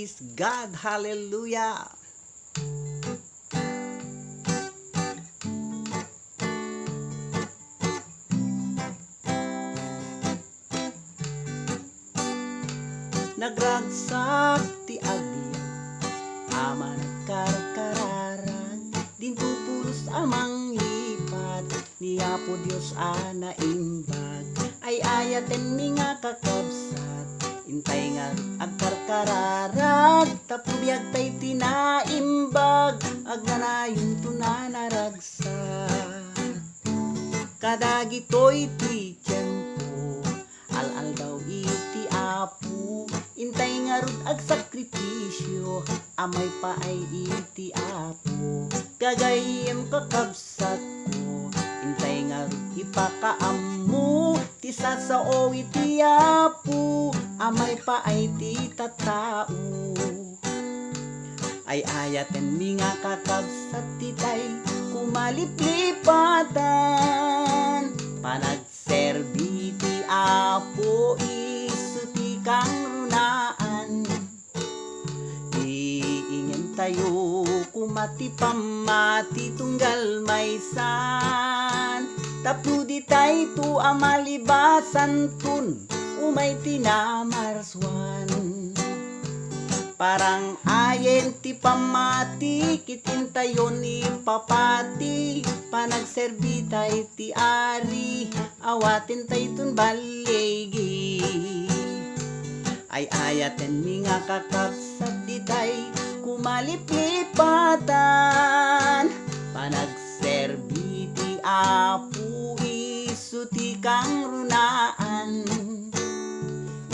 Praise God. Hallelujah. Nagragsak ti agdi ama nagkarkararan din pupulos amang lipat ni Apo Dios ana imbag ay ayaten mi nga kakabsat intay nga agkarkararag tapubiyag tay tinaimbag agnanayon tunanaragsak kadagitoy ti tiyempo al daw iti Apo intay nga rod ag sakripisyo amay pa ay iti Apo gagayem kakabsat ko intay nga rod ipakaammo ti sasao iti Apo amay pa ay ti tatao ay ayaten mi nga kakabsat titay kumaliplipatan panagserbi ti Apo isuti kang runaan iingin tayo kumati pamati tunggal maysan tapno di tayo tu amalibasan tun umay tinamarswan parang ayen ti pamati kitin tayo ni papati panagserbi tayo ti ari awatin tayo tun baligi ay ayaten mi nga kakabsat di tayo kumaliplipatan panagserbi ti Apo isuti kang runaan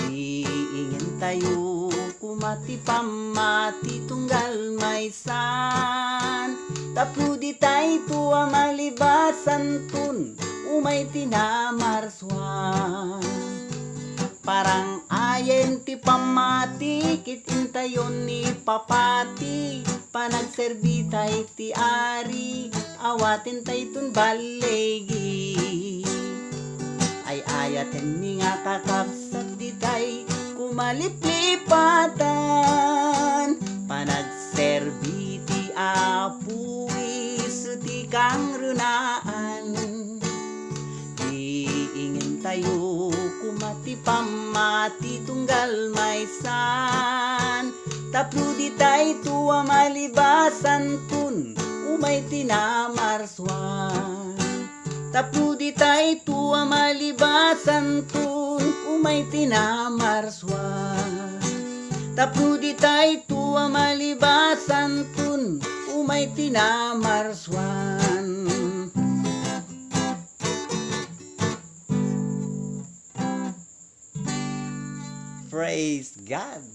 iingin tayo kumati pamati tunggal maysan tapno di tayo tu amalibasan tun umay tinamarswan parang ayen ti pamati kitin tayo ni papati panagserbi tayo ti ari awatin tayo tun balegi ay ayaten mi nga kakabsat di tayo kumaliplipatan panagserbi ti Apo isuti kang runaan iingin tayo kumati pamati tunggal maysan tapno di tayo tu amalibasan tun umay tinamarswan tapno di tayo tu amalibasan tun umay tinamarswan tapno di tayo tu amalibasan tun umay tinamarswan. Praise God.